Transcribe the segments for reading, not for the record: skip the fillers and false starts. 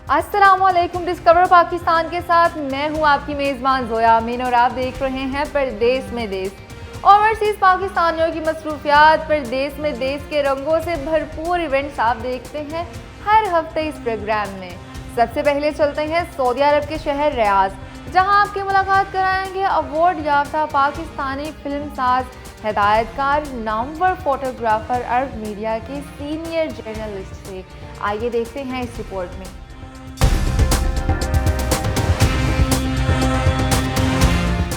अस्सलामुअलैकुम। डिस्कवर पाकिस्तान के साथ मैं हूं आपकी मेज़बान ज़ोया अमीन और आप देख रहे हैं परदेस में देश। ओवरसीज़ पाकिस्तानियों की मसरूफियात, परदेस में देश के रंगों से भरपूर इवेंट्स आप देखते हैं हर हफ्ते इस प्रोग्राम में। सबसे पहले चलते हैं सऊदी अरब के शहर रियाद, जहां आपकी मुलाकात कराएंगे अवार्ड याफ्ता पाकिस्तानी फिल्म साज, हिदायतकार, नामवर फोटोग्राफर, अरब मीडिया के सीनियर जर्नलिस्ट से। आइए देखते हैं इस रिपोर्ट में।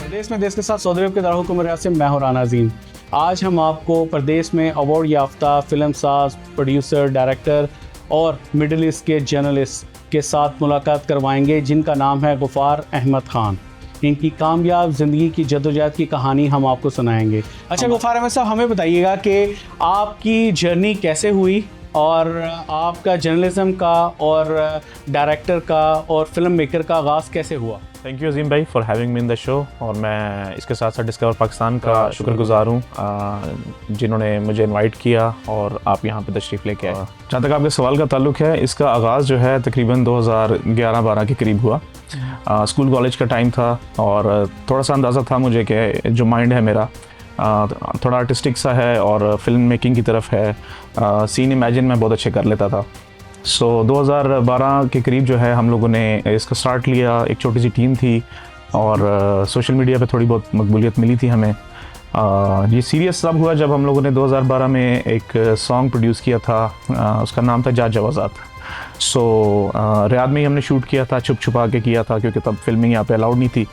प्रदेश में देश के साथ सऊदी अरब के दारहुकुम रियाद से मैं हूं राना अज़ीम। आज हम आपको प्रदेश में अवार्ड याफ्ता फिल्म साज, प्रोड्यूसर, डायरेक्टर और मिडिल ईस्ट के जर्नलिस्ट के साथ मुलाकात करवाएंगे, जिनका नाम है गुफ़ार अहमद ख़ान। इनकी कामयाब ज़िंदगी की जद्दोजहद की कहानी हम आपको सुनाएंगे। अच्छा गुफ़ार अहमद साहब, हमें बताइएगा कि आपकी जर्नी कैसे हुई और आपका जर्नलिज़म का और डायरेक्टर का और फिल्म मेकर का आगाज़ कैसे हुआ। थैंक यू अजीम भाई for having me in the show, और मैं इसके साथ साथ डिस्कवर पाकिस्तान का शुक्रगुजार हूँ जिन्होंने मुझे इनवाइट किया और आप यहाँ पे तशरीफ़ लेके आए। जहाँ तक आपके सवाल का ताल्लुक है, इसका आगाज़ जो है तकरीबन 2011-12 के करीब हुआ। स्कूल कॉलेज का टाइम था और थोड़ा सा अंदाज़ा था मुझे कि जो माइंड है मेरा थोड़ा आर्टिस्टिक सा है और फिल्म मेकिंग की तरफ है। सीन इमेजिन मैं बहुत अच्छे कर लेता था। 2012 के करीब जो है हम लोगों ने इसका स्टार्ट लिया। एक छोटी सी टीम थी और सोशल मीडिया पे थोड़ी बहुत मकबूलियत मिली थी हमें। ये सीरियस तब हुआ जब हम लोगों ने 2012 में एक सॉन्ग प्रोड्यूस किया था, उसका नाम था जा जवाज़ात। रियाद में ही हमने शूट किया था, छुप छुपा के किया था क्योंकि तब फिल्मिंग यहाँ पे अलाउड नहीं थी।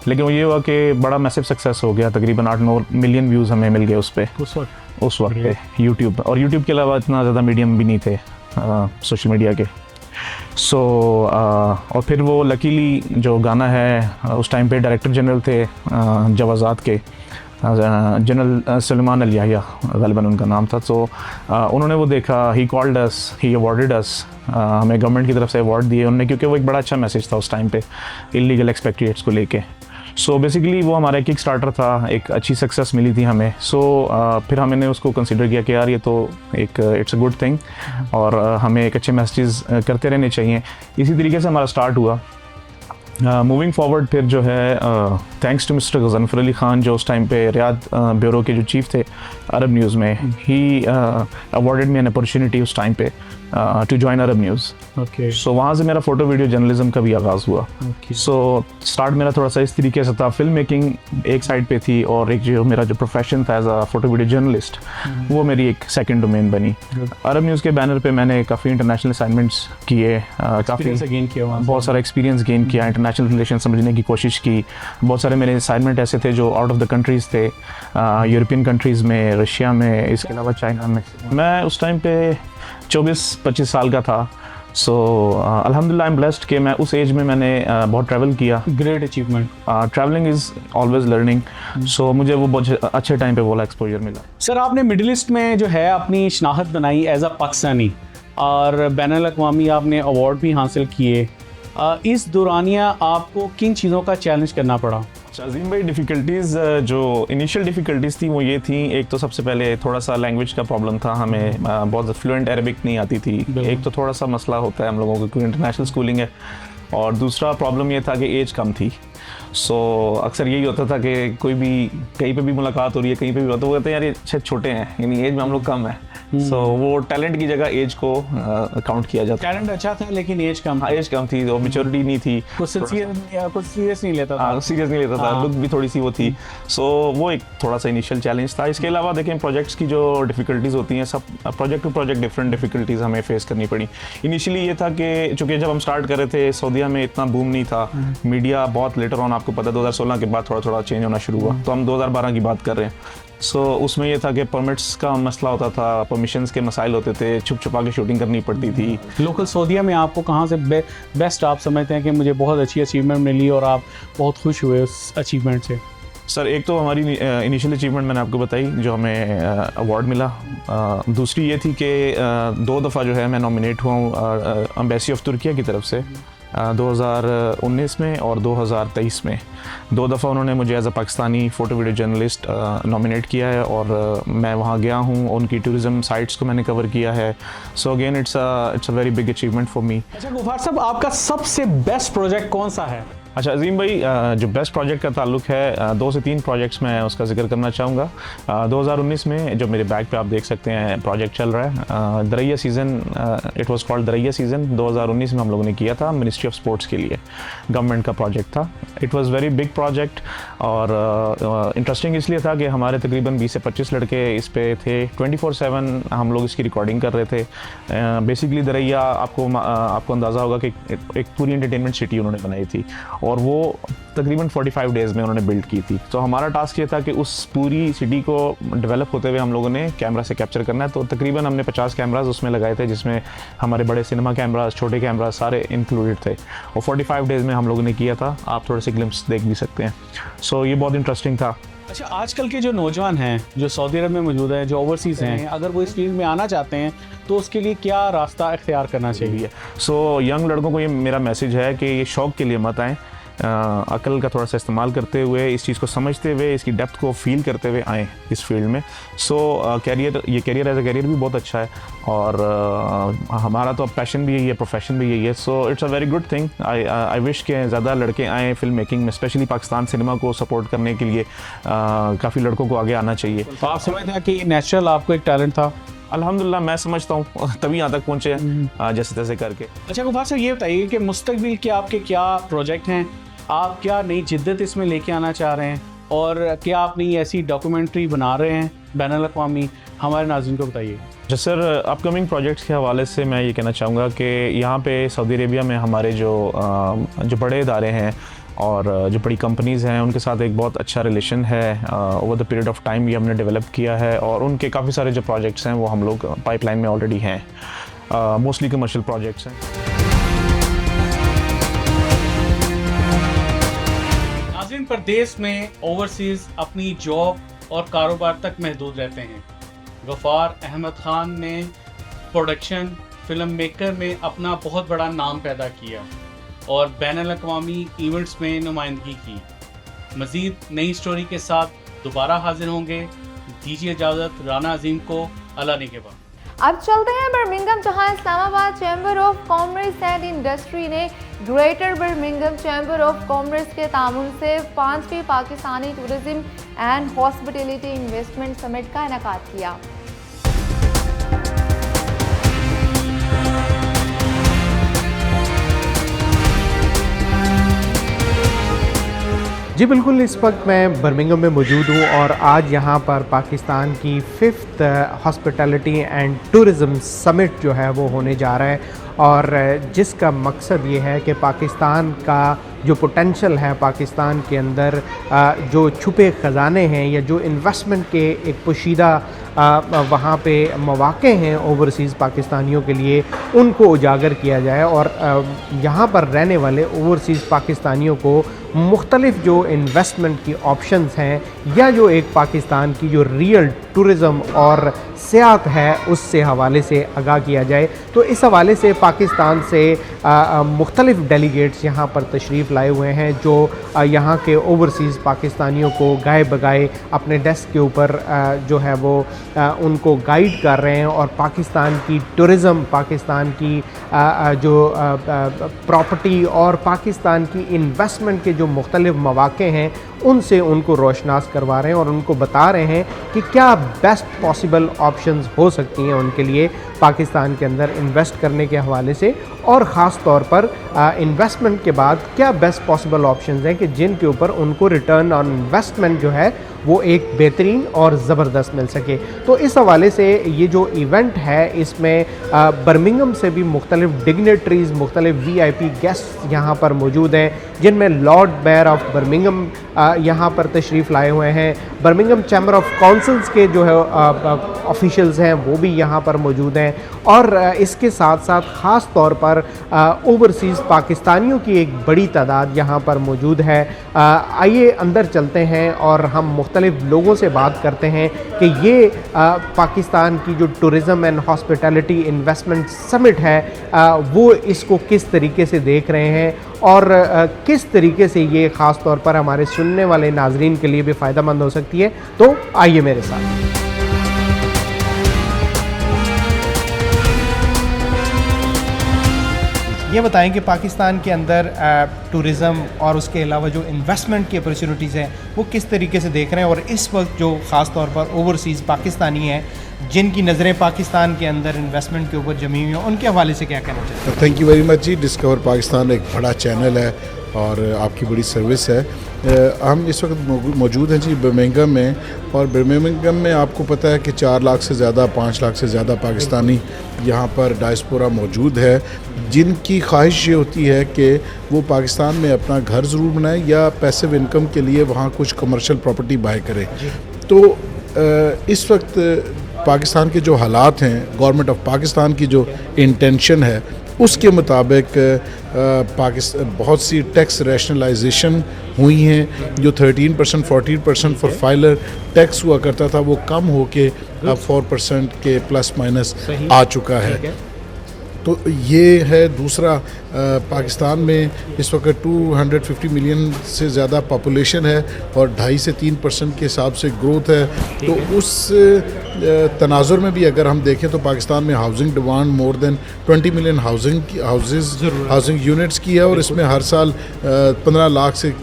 लेकिन वो ये हुआ कि बड़ा मैसिव सक्सेस हो गया। तकरीबन 8-9 मिलियन व्यूज़ हमें मिल गए उस वक्त पे यूट्यूब, और यूट्यूब के अलावा इतना ज़्यादा मीडियम भी नहीं थे सोशल मीडिया के। और फिर वो लकीली जो गाना है, उस टाइम पे डायरेक्टर जनरल थे जवाज़ात के, जनरल सलमान अल याह्या ग़ालिबन उनका नाम था। उन्होंने वो देखा, he called us, he awarded अस। हमें गवर्नमेंट की तरफ से अवार्ड दिए उन्होंने, क्योंकि वो एक बड़ा अच्छा मैसेज था उस टाइम पे इलीगल एक्सपेक्ट्रेट्स को लेके। बेसिकली वो हमारा किक स्टार्टर था, एक अच्छी सक्सेस मिली थी हमें। फिर हमने उसको कंसिडर किया कि यार ये तो एक इट्स अ गुड थिंग और हमें एक अच्छे मैसेजेस करते रहने चाहिए। इसी तरीके से हमारा स्टार्ट हुआ। मूविंग फॉरवर्ड फिर जो है thanks to mister Ghazanfar Ali Khan, जो उस टाइम पे रियाद ब्यूरो के जो चीफ थे अरब न्यूज़ में, ही अवॉर्डेड मी एन अपॉर्चुनिटी उस टाइम पे टू जॉइन अरब न्यूज़। वहाँ से मेरा फ़ोटो वीडियो जर्नलिज्म का भी आगाज़ हुआ। स्टार्ट मेरा थोड़ा सा इस तरीके से था, फिल्म मेकिंग एक साइड पे थी और एक जो मेरा जो प्रोफेशन था as a photo video journalist, वो मेरी एक सेकंड डोमेन बनी। अरब न्यूज़ के बैनर पे मैंने काफ़ी इंटरनेशनल असाइनमेंट्स किए, काफ़ी बहुत सारा एक्सपीरियंस गेन किया, इंटरनेशनल रिलेशन समझने की कोशिश की। बहुत सारे मेरे असाइनमेंट ऐसे थे जो आउट ऑफ द कंट्रीज़ थे, यूरोपियन कंट्रीज़ में, रशिया में, इसके अलावा चाइना में। मैं उस टाइम पे 24-25 साल का था। अल्हम्दुलिल्लाह आई एम ब्लेस्ड कि मैं उस एज में मैंने बहुत ट्रैवल किया। Great achievement. Travelling is always learning. मुझे वो बहुत अच्छे टाइम पे वो एक्सपोजर मिला। सर, आपने मिडिल ईस्ट में जो है अपनी शनाख्त बनाई एज अ पाकिस्तानी और बैनुल अक़वामी आपने अवार्ड भी हासिल किए। इस दौरानिया आपको किन चीज़ों का चैलेंज करना पड़ा? अज़ीम भाई, डिफ़िकल्टीज़ जो इनिशियल डिफ़िकल्टीज़ थी वो ये थी, एक तो सबसे पहले थोड़ा सा लैंग्वेज का प्रॉब्लम था। हमें बहुत फ्लुएंट अरबिक नहीं आती थी। एक तो थोड़ा सा मसला होता है हम लोगों को क्योंकि इंटरनेशनल स्कूलिंग है, और दूसरा प्रॉब्लम ये था कि एज कम थी। अक्सर यही होता था कि कोई भी कहीं पे भी मुलाकात हो रही है, कहीं पे भी होता है, वो कहते हैं यार ये छोटे हैं, यानी एज में हम लोग कम है। वो टैलेंट की जगह एज को काउंट किया जाता। टैलेंट अच्छा था लेकिन एज कम थी और मैच्योरिटी नहीं थी, कुछ सीरियस नहीं लेता था, लुक भी थोड़ी सी वो थी। वो एक थोड़ा सा इनिशियल चैलेंज था। इसके अलावा देखें, प्रोजेक्ट्स की जो डिफ़िकल्टीज़ होती हैं, सब project to project different difficulties हमें फेस करनी पड़ी। इनिशियली ये था कि चूँकि जब हम स्टार्ट कर रहे थे, सऊदीया में इतना बूम नहीं था, मीडिया बहुत लेटर ऑन, आपको पता है 2016 के बाद थोड़ा थोड़ा चेंज होना शुरू हुआ, तो हम 2012 की बात कर रहे हैं। उसमें ये था कि परमिट्स का मसला होता था, परमिशंस के मसाइल होते थे, छुप छुपा के शूटिंग करनी पड़ती थी। लोकल सऊदीया में आपको कहाँ से बेस्ट आप समझते हैं कि मुझे बहुत अच्छी अचीवमेंट मिली और आप बहुत खुश हुए उस अचीवमेंट से? सर, एक तो हमारी इनिशियल अचीवमेंट मैंने आपको बताई जो हमें अवार्ड मिला। दूसरी ये थी कि 2 दफ़ा जो है मैं नॉमिनेट हुआ हूँ एम्बेसी ऑफ तुर्किया की तरफ से। 2019 में और 2023 में 2 दफ़ा उन्होंने मुझे as a Pakistani photo video journalist nominate किया है और मैं वहाँ गया हूँ, उनकी टूरिज़म साइट्स को मैंने कवर किया है। So again it's a very big achievement for me. अच्छा गुफार साहब, आपका सबसे बेस्ट प्रोजेक्ट कौन सा है? अच्छा अजीम भाई, जो बेस्ट प्रोजेक्ट का ताल्लुक है, 2 से 3 प्रोजेक्ट्स मैं उसका जिक्र करना चाहूँगा। 2019 में जो मेरे बैग पे आप देख सकते हैं प्रोजेक्ट चल रहा है, Daraiya season, it was called Daraiya season. 2019 में हम लोगों ने किया था मिनिस्ट्री ऑफ स्पोर्ट्स के लिए, गवर्नमेंट का प्रोजेक्ट था। It was very big project और इंटरेस्टिंग इसलिए था कि हमारे तकरीबन 20 से 25 लड़के इस पे थे। 24/7 हम लोग इसकी रिकॉर्डिंग कर रहे थे। बेसिकली दरैया आपको अंदाज़ा होगा कि एक पूरी एंटरटेनमेंट सिटी उन्होंने बनाई थी और वो तकरीबन 45 डेज़ में उन्होंने बिल्ड की थी। तो हमारा टास्क ये था कि उस पूरी सिटी को डेवलप होते हुए हम लोगों ने कैमरा से कैप्चर करना है। तो तकरीबन हमने 50 कैमराज उसमें लगाए थे, जिसमें हमारे बड़े सिनेमा कैमराज, छोटे कैमराज सारे इंक्लूडेड थे और 45 डेज़ में हम लोगों ने किया था। आप थोड़े से ग्लिम्स देख भी सकते हैं। सो ये बहुत इंटरेस्टिंग था। अच्छा, आजकल के जो नौजवान हैं जो सऊदी अरब में मौजूद हैं, जो ओवरसीज़ हैं, अगर वो इस फील्ड में आना चाहते हैं तो उसके लिए क्या रास्ता इख्तियार करना चाहिए? सो यंग लड़कों को ये मेरा मैसेज है कि ये शौक़ के लिए मत आएँ, अकल का थोड़ा सा इस्तेमाल करते हुए, इस चीज़ को समझते हुए, इसकी डेप्थ को फील करते हुए आएँ इस फील्ड में। सो कैरियर एज अ कैरियर भी बहुत अच्छा है और हमारा तो अब पैशन भी यही है, प्रोफेशन भी यही है। So it's a very good thing. I wish के ज़्यादा लड़के आएँ फिल्म मेकिंग में, स्पेशली पाकिस्तान सिनेमा को सपोर्ट करने के लिए काफ़ी लड़कों को आगे आना चाहिए। तो आप समझते हैं कि नेचुरल आपको एक टैलेंट था? अल्हम्दुलिल्लाह मैं समझता हूँ, तभी यहाँ तक पहुँचे जैसे तैसे करके। अच्छा गुफार साहब, ये बताइए कि मुस्तकबिल के आपके क्या प्रोजेक्ट हैं, आप क्या नई जिद्दत इसमें लेके आना चाह रहे हैं और क्या आप नई ऐसी डॉक्यूमेंट्री बना रहे हैं बैनुल अक़वामी? हमारे नाज़रीन को बताइए। जी सर, अपकमिंग प्रोजेक्ट्स के हवाले से मैं ये कहना चाहूँगा कि यहाँ पे सऊदी अरेबिया में हमारे जो बड़े इदारे हैं और जो बड़ी कंपनीज़ हैं उनके साथ एक बहुत अच्छा रिलेशन है। Over the period of time ये हमने डेवलप किया है और उनके काफ़ी सारे जो प्रोजेक्ट्स हैं वो हम लोग पाइपलाइन में ऑलरेडी हैं। मोस्टली कमर्शियल प्रोजेक्ट्स हैं। नाज़रीन, प्रदेश में ओवरसीज़ अपनी जॉब और कारोबार तक महदूद रहते हैं। गफ़ार अहमद ख़ान ने प्रोडक्शन फिल्म मेकर में अपना बहुत बड़ा नाम पैदा किया और बैनुल अक़वामी इवेंट्स में नुमाइंदगी की। मज़ीद नई स्टोरी के साथ दोबारा हाजिर होंगे। दीजिए इजाज़त राना अजीम को। अल्लाह निगहबान। अब चलते हैं बर्मिंघम, जहां Islamabad chamber of commerce and industry ने Greater Birmingham chamber of commerce के तामुन से 5वीं Pakistani tourism and hospitality investment summit का इनेकाद किया। जी बिल्कुल, इस वक्त मैं बर्मिंघम में मौजूद हूँ और आज यहाँ पर पाकिस्तान की 5th hospitality and tourism summit जो है वो होने जा रहा है और जिसका मकसद ये है कि पाकिस्तान का जो पोटेंशल है, पाकिस्तान के अंदर जो छुपे ख़जाने हैं या जो इन्वेस्टमेंट के एक पोशीदा वहाँ पे मौक़े हैं ओवरसीज़ पाकिस्तानियों के लिए, उनको उजागर किया जाए और यहाँ पर रहने वाले ओवरसीज़ पाकिस्तानियों को मुख्तलिफ़ जो इन्वेस्टमेंट की ऑप्शंस हैं या जो एक पाकिस्तान की जो रियल टूरिज़म और सियाहत है उससे हवाले से आगाह किया जाए। तो इस हवाले से पाकिस्तान से मुख्तलिफ़ डेलीगेट्स यहाँ पर तशरीफ़ लाए हुए हैं जो यहाँ के ओवरसीज़ पाकिस्तानियों को गाए बगाए अपने डेस्क के ऊपर जो है वो उनको गाइड कर रहे हैं और पाकिस्तान की टूरिज़म, पाकिस्तान की जो प्रॉपर्टी और पाकिस्तान की इन्वेस्टमेंट के जो मुख्तलिफ़ मौक़े हैं उनसे उनको रोशनास करवा रहे हैं और उनको बता रहे हैं कि क्या बेस्ट पॉसिबल ऑप्शंस हो सकती हैं उनके लिए पाकिस्तान के अंदर इन्वेस्ट करने के हवाले से और ख़ास तौर पर इन्वेस्टमेंट के बाद क्या बेस्ट पॉसिबल ऑप्शंस हैं कि जिनके ऊपर उनको रिटर्न ऑन इन्वेस्टमेंट जो है वो एक बेहतरीन और ज़बरदस्त मिल सके। तो इस हवाले से ये जो इवेंट है इसमें बर्मिंघम से भी मुख्तलिफ़ डिग्नेटरीज़, मुख्तलिफ़ VIP गेस्ट यहाँ पर मौजूद हैं जिनमें लॉर्ड मेयर ऑफ बर्मिंघम यहाँ पर तशरीफ़ लाए हुए हैं। बर्मिंघम चैम्बर ऑफ काउंसिल्स के जो है ऑफिशियल्स हैं वो भी यहाँ पर मौजूद हैं, और इसके साथ साथ ख़ास तौर पर ओवरसीज़ पाकिस्तानियों की एक बड़ी तादाद यहाँ पर मौजूद है। आइए अंदर चलते हैं और हम मुख्तलिफ लोगों से बात करते हैं कि ये पाकिस्तान की जो tourism and hospitality investment summit है वो इसको किस तरीके से देख रहे हैं, और किस तरीके से ये ख़ास तौर पर हमारे सुनने वाले नाजरीन के लिए भी फ़ायदेमंद हो सकती है। तो आइए मेरे साथ। ये बताएं कि पाकिस्तान के अंदर टूरिज़म और उसके अलावा जो इन्वेस्टमेंट की अपॉर्चुनिटीज़ हैं वो किस तरीके से देख रहे हैं, और इस वक्त जो ख़ास तौर पर ओवरसीज़ पाकिस्तानी हैं जिनकी नज़रें पाकिस्तान के अंदर इन्वेस्टमेंट के ऊपर जमी हुई हैं, उनके हवाले से क्या कहना चाहते हैं? थैंक यू वेरी मच जी। डिस्कवर पाकिस्तान एक बड़ा चैनल है और आपकी बड़ी सर्विस है। हम इस वक्त मौजूद हैं जी बर्मिंघम में, और बर्मिंघम में आपको पता है कि 4 लाख से ज़्यादा 5 लाख से ज़्यादा पाकिस्तानी यहाँ पर डायस्पोरा मौजूद है, जिनकी ख्वाहिश ये होती है कि वो पाकिस्तान में अपना घर ज़रूर बनाए या पैसिव इनकम के लिए वहाँ कुछ कमर्शियल प्रॉपर्टी बाय करें। तो इस वक्त पाकिस्तान के जो हालात हैं, गवर्नमेंट ऑफ पाकिस्तान की जो इंटेंशन है उसके मुताबिक पाकिस्तान बहुत सी टैक्स रैशनलाइजेशन हुई हैं। जो 13% 14% फॉर फाइलर टैक्स हुआ करता था वो कम होके अब 4% के प्लस माइनस आ चुका है। तो ये है दूसरा, पाकिस्तान में इस वक्त 250 मिलियन से ज़्यादा पॉपुलेशन है और 2.5 से 3% के हिसाब से ग्रोथ है। तो उस तनाजुर में भी अगर हम देखें तो पाकिस्तान में housing demand more than 20 million housing units की है, और इसमें हर साल 15 लाख से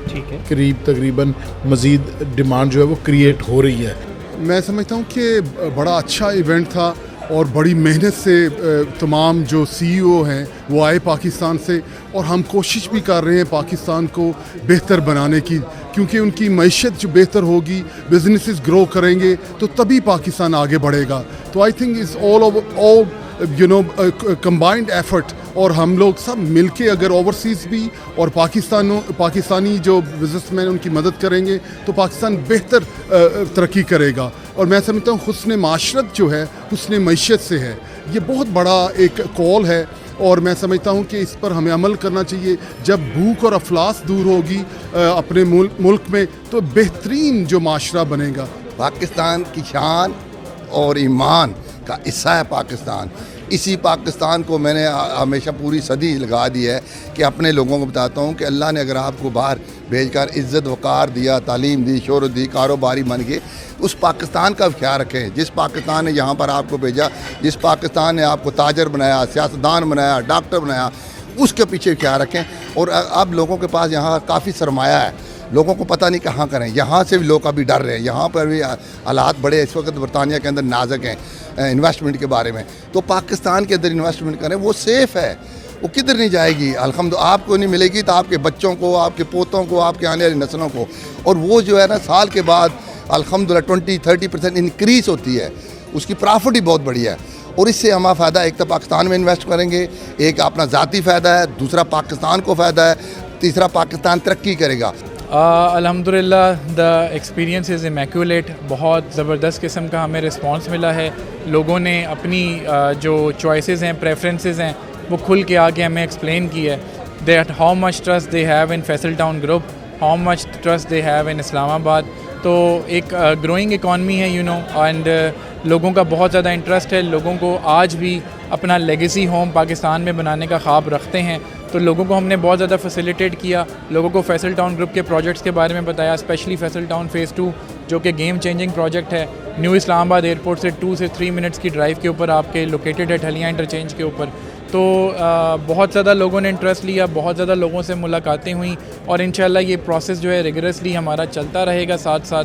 करीब तकरीबन मज़ीद डिमांड जो है वो क्रिएट हो रही है। मैं समझता हूँ कि बड़ा अच्छा इवेंट था और बड़ी मेहनत से तमाम जो सीईओ हैं वो आए पाकिस्तान से, और हम कोशिश भी कर रहे हैं पाकिस्तान को बेहतर बनाने की, क्योंकि उनकी मईशत जो बेहतर होगी, बिजनेसेस ग्रो करेंगे तो तभी पाकिस्तान आगे बढ़ेगा। तो I think is all combined effort, और हम लोग सब मिलके अगर ओवरसीज़ भी और पाकिस्तानी जो बिजनेसमैन उनकी मदद करेंगे तो पाकिस्तान बेहतर तरक्की करेगा। और मैं समझता हूँ हुस्न माशरत जो है हुस्न मईशत से है, ये बहुत बड़ा एक कॉल है, और मैं समझता हूँ कि इस पर हमें अमल करना चाहिए। जब भूख और अफलास दूर होगी अपने मुल्क में तो बेहतरीन जो माशरा बनेगा। पाकिस्तान की शान और ईमान का हिस्सा है पाकिस्तान। इसी पाकिस्तान को मैंने हमेशा पूरी सदी लगा दी है कि अपने लोगों को बताता हूँ कि अल्लाह ने अगर आपको बाहर भेजकर इज़्ज़त वक़ार दिया, तालीम दी, शोहरत दी, कारोबारी बन के, उस पाकिस्तान का ख्याल रखें। जिस पाकिस्तान ने यहाँ पर आपको भेजा, जिस पाकिस्तान ने आपको ताजर बनाया, सियासतदान बनाया, डॉक्टर बनाया, उसके पीछे ख्याल रखें। और अब लोगों के पास यहाँ काफ़ी सरमाया है, लोगों को पता नहीं कहाँ करें। यहाँ से भी लोग अभी डर रहे हैं, यहाँ पर भी हालात बड़े इस वक्त बरतानिया के अंदर नाजुक हैं इन्वेस्टमेंट के बारे में। तो पाकिस्तान के अंदर इन्वेस्टमेंट करें, वो सेफ़ है, वो किधर नहीं जाएगी। अल्हम्दुलिल्लाह आपको नहीं मिलेगी तो आपके बच्चों को, आपके पोतों को, आपके आने वाली नस्लों को। और वो जो है ना साल के बाद अल्हम्दुलिल्लाह 20-30% इंक्रीज़ होती है, उसकी प्रॉफिट ही बहुत बढ़िया है। और इससे हमारा फ़ायदा, एक तो पाकिस्तान में इन्वेस्ट करेंगे, एक अपना ज़ाती फ़ायदा है, दूसरा पाकिस्तान को फ़ायदा है, तीसरा पाकिस्तान तरक्की करेगा। अल्हम्दुलिल्लाह द एक्सपीरियंस इज़ इमैक्युलेट। बहुत ज़बरदस्त किस्म का हमें रिस्पांस मिला है। लोगों ने अपनी जो चॉइसेस हैं, प्रेफरेंसेस हैं, वो खुल के आके हमें एक्सप्लेन की है that how much trust they have in Faisal town group, how much trust they have in Islamabad. तो एक ग्रोइंग इकॉनमी है एंड लोगों का बहुत ज़्यादा इंटरेस्ट है। लोगों को आज भी अपना लेगेसी होम पाकिस्तान में बनाने का ख्वाब रखते हैं, तो लोगों को हमने बहुत ज़्यादा फैसिलिटेट किया। लोगों को फैसल टाउन ग्रुप के प्रोजेक्ट्स के बारे में बताया, स्पेशली फैसल टाउन फ़ेज़ 2 जो कि गेम चेंजिंग प्रोजेक्ट है। न्यू इस्लामाबाद एयरपोर्ट से 2 से 3 मिनट्स की ड्राइव के ऊपर आपके लोकेटेड है, ठलियाँ इंटरचेंज के ऊपर। तो बहुत ज़्यादा लोगों ने इंटरेस्ट लिया, बहुत ज़्यादा लोगों से मुलाकातें हुई, और इंशाल्लाह ये प्रोसेस जो है रिगरसली हमारा चलता रहेगा साथ साथ।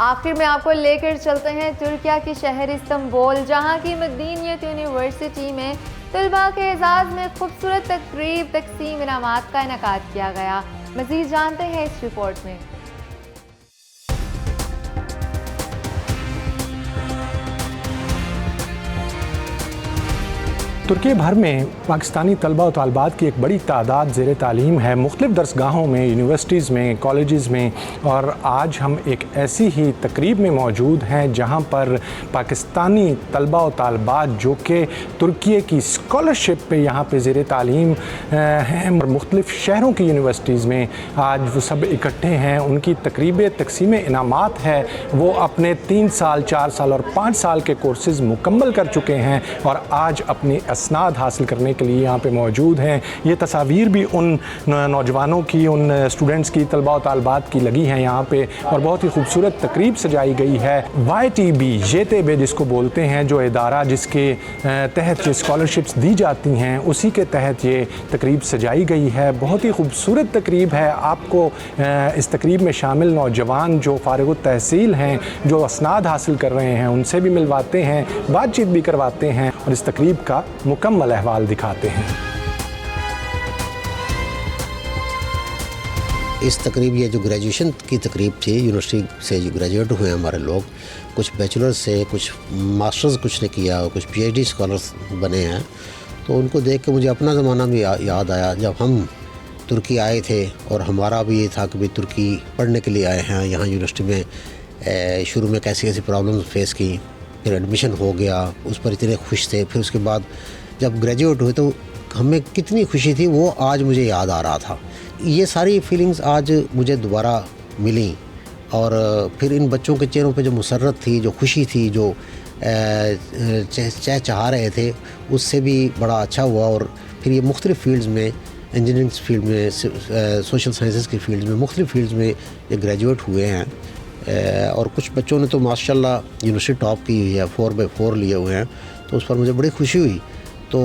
आखिर में आपको लेकर चलते हैं तुर्किया के शहर इस्तांबुल, जहां की मदीनियत यूनिवर्सिटी में तलबा के एजाज़ में खूबसूरत तकरीब तकसीम इनामात का इनेकाद किया गया। मज़ीद जानते हैं इस रिपोर्ट में। तुर्की भर में पाकिस्तानी तलबा और तालबात की एक बड़ी तादाद ज़ेर तालीम है मुख्तलिफ़ दरसगाहों में, यूनिवर्सिटीज़ में, कॉलेजेस में। और आज हम एक ऐसी ही तकरीब में मौजूद हैं जहां पर पाकिस्तानी तलबा और तालबात जो कि तुर्की की स्कॉलरशिप पे यहाँ पे ज़ेर तालीम हैं और मुख्तलिफ़ शहरों की यूनिवर्सिटीज़ में आज वो सब इकट्ठे हैं। उनकी तकरीब तकसीम इनामात है। वो अपने 3 साल, 4 साल और 5 साल के कोर्सेज़ मुकम्मल कर चुके हैं और आज अपनी असनाद हासिल करने के लिए यहाँ पे मौजूद हैं। ये तस्वीर भी उन नौजवानों की, उन स्टूडेंट्स की, तलबा और तालबात की लगी हैं यहाँ पे और बहुत ही खूबसूरत तकरीब सजाई गई है। YTB JTB जिसको बोलते हैं, जो इदारा जिसके तहत जो स्कॉलरशिप्स दी जाती हैं, उसी के तहत ये तकरीब सजाई गई है। बहुत ही खूबसूरत तकरीब है। आपको इस तकरीब में शामिल नौजवान जो फारिग तहसील हैं, जो असनाद हासिल कर रहे हैं, उनसे भी मिलवाते हैं, बातचीत भी करवाते हैं और इस तकरीब का मुकम्मल अहवाल दिखाते हैं। इस तकरीब, ये जो ग्रेजुएशन की तकरीब थी, यूनिवर्सिटी से जो ग्रेजुएट हुए हैं हमारे लोग, कुछ बैचलर्स से, कुछ मास्टर्स कुछ ने किया और कुछ PhD स्कॉलर्स बने हैं। तो उनको देख के मुझे अपना ज़माना भी याद आया जब हम तुर्की आए थे और हमारा भी ये था कि भाई तुर्की पढ़ने के लिए आए हैं। यहाँ यूनिवर्सिटी में शुरू में कैसी कैसी प्रॉब्लम्स फेस की, फिर एडमिशन हो गया, उस पर इतने खुश थे। फिर उसके बाद जब ग्रेजुएट हुए तो हमें कितनी खुशी थी वो आज मुझे याद आ रहा था। ये सारी फीलिंग्स आज मुझे दोबारा मिली और फिर इन बच्चों के चेहरों पे जो मुसर्रत थी, जो खुशी थी, जो चाह रहे थे, उससे भी बड़ा अच्छा हुआ। और फिर ये मुख्तलिफ़ फील्ड्स में, इंजीनियरिंग फील्ड में, सोशल साइंसेस की फील्ड में, मुख्तलिफ़ फील्ड्स में ये ग्रेजुएट हुए हैं। और कुछ बच्चों ने तो माशाल्लाह यूनिवर्सिटी टॉप की हुई है, 4/4 लिए हुए हैं, तो उस पर मुझे बड़ी खुशी हुई। तो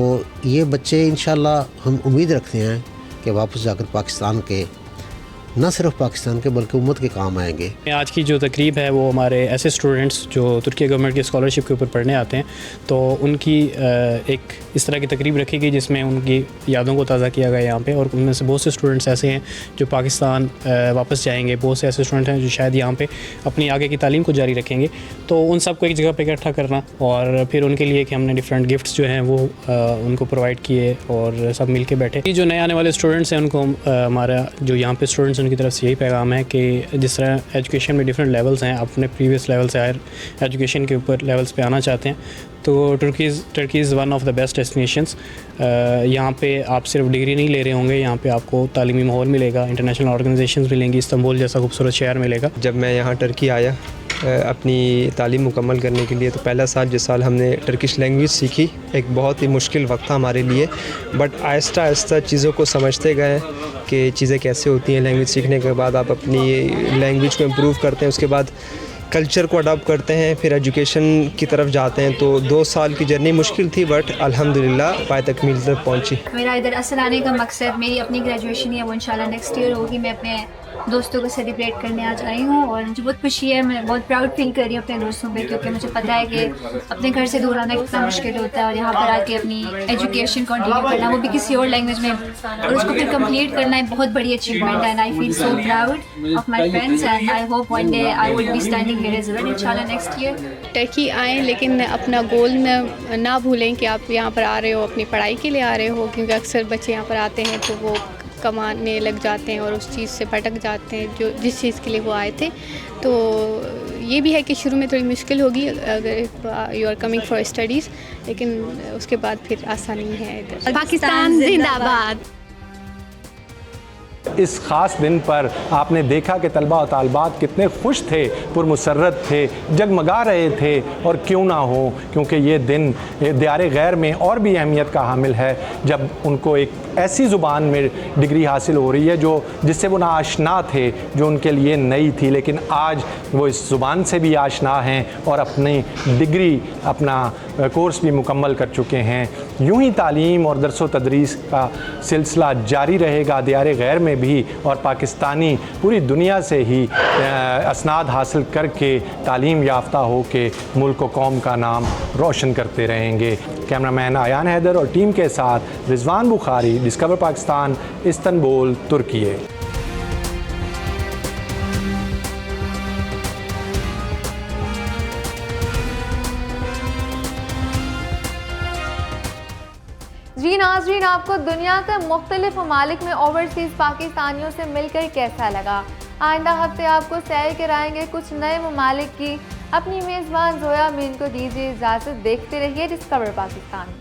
ये बच्चे इंशाल्लाह हम उम्मीद रखते हैं कि वापस जाकर पाकिस्तान के, न सिर्फ पाकिस्तान के बल्कि उम्मत के काम आएंगे। आज की जो तकरीब है वो हमारे ऐसे स्टूडेंट्स जो तुर्की गवर्नमेंट की स्कॉलरशिप के ऊपर पढ़ने आते हैं, तो उनकी एक इस तरह की तकरीब रखी गई जिसमें उनकी यादों को ताज़ा किया गया यहाँ पे। और उनमें से बहुत से स्टूडेंट्स ऐसे हैं जो पाकिस्तान वापस जाएंगे, बहुत से ऐसे स्टूडेंट हैं जो शायद यहाँ पे अपनी आगे की तालीम को जारी रखेंगे। तो उन सबको एक जगह पर इकट्ठा करना और फिर उनके लिए कि हमने डिफरेंट गिफ्ट्स जो हैं वो उनको प्रोवाइड किए और सब मिल के बैठे। ये जो नए आने वाले स्टूडेंट्स हैं उनको हमारा जो यहाँ पे स्टूडेंट्स उनकी तरफ से यही पैगाम है कि जिस तरह एजुकेशन में डिफरेंट लेवल्स हैं, अपने प्रीवियस लेवल से हायर एजुकेशन के ऊपर लेवल्स पे आना चाहते हैं तो Turkey is one of the best destinations. यहाँ पे आप सिर्फ डिग्री नहीं ले रहे होंगे, यहाँ पे आपको तालीमी माहौल मिलेगा, इंटरनेशनल ऑर्गेनाइजेशंस मिलेंगी, इस्तांबुल जैसा खूबसूरत शहर मिलेगा। जब मैं यहाँ टर्की आया अपनी तालीम मुकम्मल करने के लिए, तो पहला साल जिस साल हमने टर्किश लैंग्वेज सीखी, एक बहुत ही मुश्किल वक्त था हमारे लिए, बट आहिस्ता आहिस्ता चीज़ों को समझते गए कि चीज़ें कैसे होती हैं। लैंग्वेज सीखने के बाद आप अपनी लैंग्वेज को इम्प्रूव करते हैं, उसके बाद कल्चर को अडॉप्ट करते हैं, फिर एजुकेशन की तरफ जाते हैं। तो 2 साल की जर्नी मुश्किल थी बट अल्हम्दुलिल्लाह पाए तकमील तक पहुँची। मेरा इधर असल आने का मकसद मेरी अपनी ग्रेजुएशन है वो इंशाल्लाह नेक्स्ट ईयर होगी। मैं अपने दोस्तों को सेलिब्रेट करने आज आई हूँ और मुझे बहुत खुशी है, मैं बहुत प्राउड फील कर रही हूँ अपने दोस्तों पे, क्योंकि मुझे पता है कि अपने घर से दूर आना कितना मुश्किल होता है और यहाँ पर आके अपनी एजुकेशन कंटिन्यू करना, वो भी किसी और लैंग्वेज में, और उसको फिर कंप्लीट करना एक बहुत बड़ी अचीवमेंट है। And I feel so proud of my friends and I hope one day I would be standing here as well इंशाल्लाह नेक्स्ट ईयर। टर्की आएँ लेकिन अपना गोल ना भूलें कि आप यहाँ पर आ रहे हो अपनी पढ़ाई के लिए आ रहे हो, क्योंकि अक्सर बच्चे यहाँ पर आते हैं तो वो कमाने लग जाते हैं और उस चीज़ से भटक जाते हैं जो जिस चीज़ के लिए वो आए थे। तो ये भी है कि शुरू में थोड़ी मुश्किल होगी अगर you are coming for studies, लेकिन उसके बाद फिर आसानी है। इधर पाकिस्तान जिंदाबाद। इस ख़ास दिन पर आपने देखा कि तलबा और तालबात कितने खुश थे, पुरमुसर्रत थे, जगमगा रहे थे। और क्यों ना हो, क्योंकि ये दिन दियारे गैर में और भी अहमियत का हामिल है जब उनको एक ऐसी ज़ुबान में डिग्री हासिल हो रही है जो जिससे वो ना आशना थे, जो उनके लिए नई थी, लेकिन आज वो इस ज़ुबान से भी आशना हैं और अपनी डिग्री, अपना कोर्स भी मुकम्मल कर चुके हैं। यूं ही तालीम और दरस व तदरीस का सिलसिला जारी रहेगा दियारे गैर में भी, और पाकिस्तानी पूरी दुनिया से ही असनाद हासिल करके तालीम याफ्ता हो के मुल्क व कौम का नाम रोशन करते रहेंगे। कैमरामैन आयान हैदर और टीम के साथ रिजवान बुखारी, डिस्कवर पाकिस्तान, इस्तांबुल, तुर्की। नाज़रीन, आपको दुनिया के मुख्तलिफ ममालिक में ओवरसीज़ पाकिस्तानियों से मिलकर कैसा लगा? आइंदा हफ्ते आपको सैर कराएंगे कुछ नए ममालिक की। अपनी मेज़बान ज़ोया मीन को दीजिए इजाज़त। देखते रहिए डिस्कवर पाकिस्तान।